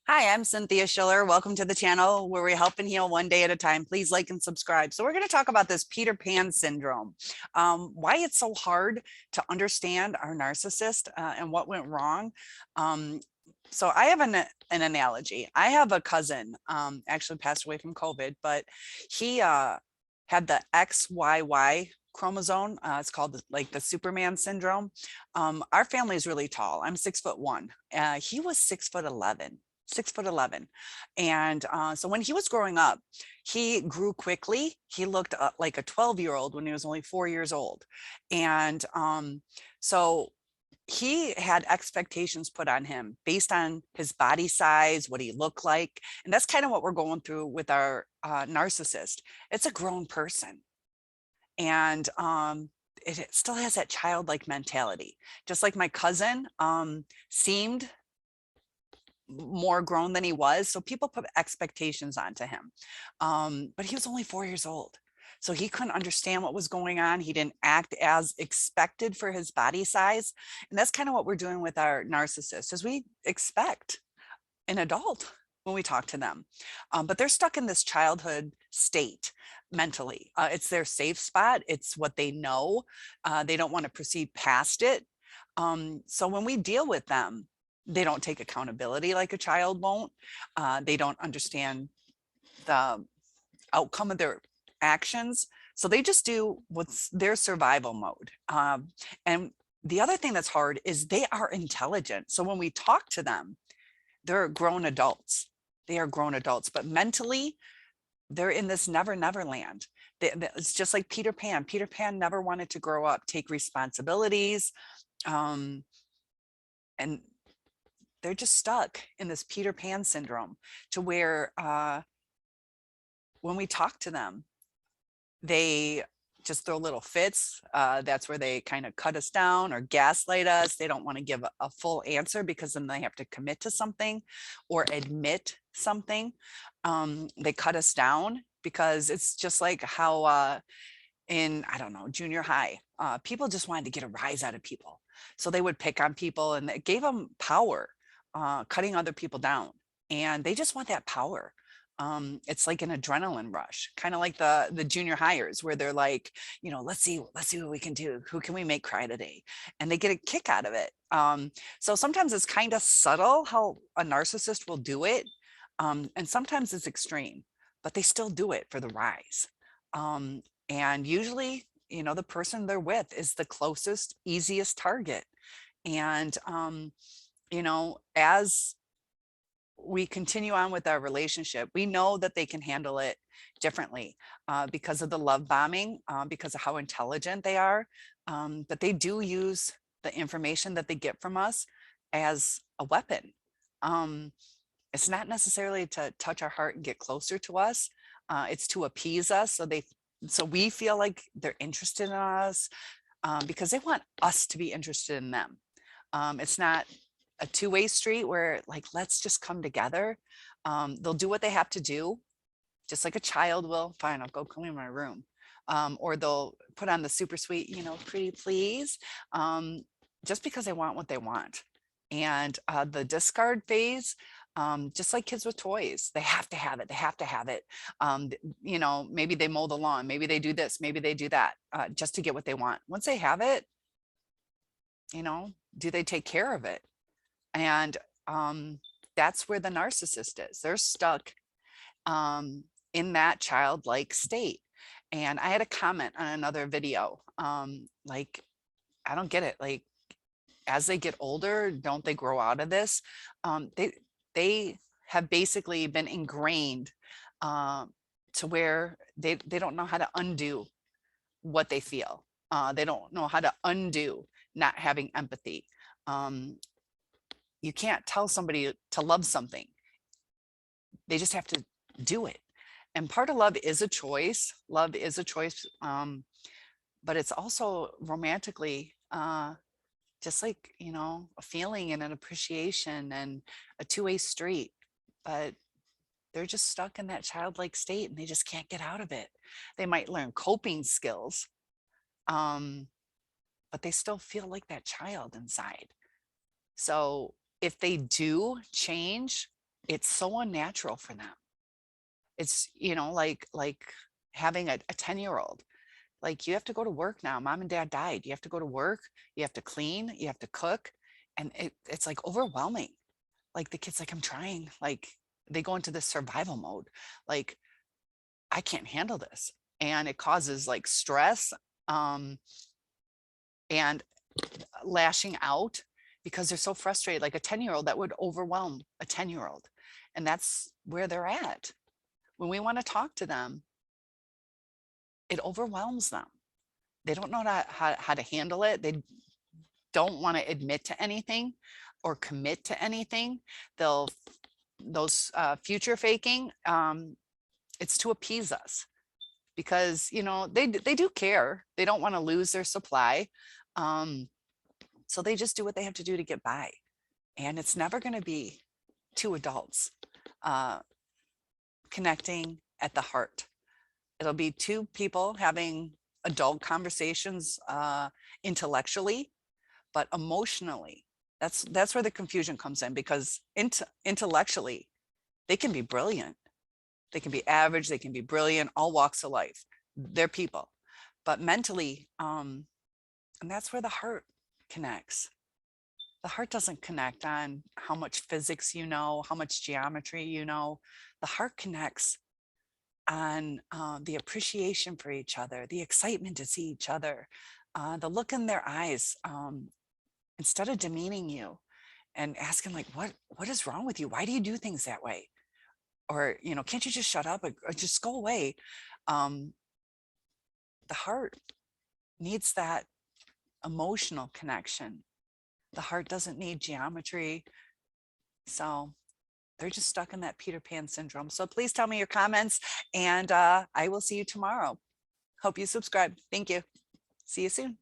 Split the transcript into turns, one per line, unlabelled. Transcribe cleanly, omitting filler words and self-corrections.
Hi, I'm Cynthia Schiller. Welcome to the channel where we help and heal one day at a time. Please like and subscribe. So we're going to talk about this Peter Pan syndrome, why it's so hard to understand our narcissist and what went wrong. Um, so I have an analogy. I have a cousin, actually passed away from COVID, but he had the XYY chromosome. It's called like the Superman syndrome. Our family is really tall. I'm 6'1". He was 6'11". 6'11". And so when he was growing up, he grew quickly. He looked like a 12-year-old when he was only 4 years old. And so he had expectations put on him based on his body size, what he looked like. And that's kind of what we're going through with our narcissist. It's a grown person. And it still has that childlike mentality. Just like my cousin seemed more grown than he was. So people put expectations onto him. But he was only 4 years old. So he couldn't understand what was going on. He didn't act as expected for his body size. And that's kind of what we're doing with our narcissists, is we expect an adult when we talk to them. But they're stuck in this childhood state mentally. It's their safe spot. It's what they know. They don't want to proceed past it. So when we deal with them, they don't take accountability like a child won't. They don't understand the outcome of their actions. So they just do what's their survival mode. And the other thing that's hard is they are intelligent. So when we talk to them, they're grown adults. They are grown adults, but mentally, they're in this never land. It's just like Peter Pan. Peter Pan never wanted to grow up, take responsibilities. And they're just stuck in this Peter Pan syndrome to where when we talk to them, they just throw little fits. That's where they kind of cut us down or gaslight us. They don't want to give a full answer because then they have to commit to something or admit something. They cut us down because it's just like how in, I don't know, junior high, people just wanted to get a rise out of people. So they would pick on people and it gave them power, cutting other people down. And they just want that power. It's like an adrenaline rush, kind of like the junior hires where they're like, let's see what we can do. Who can we make cry today? And they get a kick out of it. So sometimes it's kind of subtle how a narcissist will do it. And sometimes it's extreme, but they still do it for the rise. And usually, the person they're with is the closest, easiest target. And, as we continue on with our relationship, we know that they can handle it differently because of the love bombing, because of how intelligent they are. But they do use the information that they get from us as a weapon. It's not necessarily to touch our heart and get closer to us. It's to appease us. So we feel like they're interested in us because they want us to be interested in them. It's not a two-way street where like, let's just come together. They'll do what they have to do, just like a child will. Fine, I'll go clean my room. Or they'll put on the super sweet, pretty please, just because they want what they want. And the discard phase, just like kids with toys, they have to have it. They have to have it. Maybe they mow the lawn, maybe they do this, maybe they do that, just to get what they want. Once they have it, do they take care of it? And that's where the narcissist is. They're stuck in that childlike state. And I had a comment on another video, like, I don't get it. Like, as they get older, don't they grow out of this? They have basically been ingrained to where they don't know how to undo what they feel. They don't know how to undo not having empathy. You can't tell somebody to love something. They just have to do it. And part of love is a choice. Love is a choice. But it's also romantically, just like, a feeling and an appreciation and a two-way street. But they're just stuck in that childlike state and they just can't get out of it. They might learn coping skills, but they still feel like that child inside. So if they do change, it's so unnatural for them. It's, like having a 10-year-old. Like, you have to go to work now. Mom and dad died. You have to go to work. You have to clean. You have to cook. And it's like overwhelming. Like, the kid's like, I'm trying. Like, they go into this survival mode. Like, I can't handle this. And it causes like stress, and lashing out because they're so frustrated. Like a 10-year-old, that would overwhelm a 10-year-old. And that's where they're at. When we want to talk to them, it overwhelms them. They don't know how to handle it. They don't want to admit to anything or commit to anything. Those future faking, it's to appease us, because they do care. They don't want to lose their supply. So they just do what they have to do to get by. And it's never going to be two adults connecting at the heart. It'll be two people having adult conversations intellectually, but emotionally, that's where the confusion comes in, because intellectually, they can be brilliant. They can be average, they can be brilliant, all walks of life. They're people. But mentally, and that's where the heart connects. The heart doesn't connect on how much physics you know, how much geometry you know. The heart connects on the appreciation for each other, the excitement to see each other, the look in their eyes, instead of demeaning you and asking like, what is wrong with you? Why do you do things that way? Or, can't you just shut up or just go away? The heart needs that emotional connection. The heart doesn't need geometry. So they're just stuck in that Peter Pan syndrome. So please tell me your comments, and I will see you tomorrow. Hope you subscribe. Thank you. See you soon.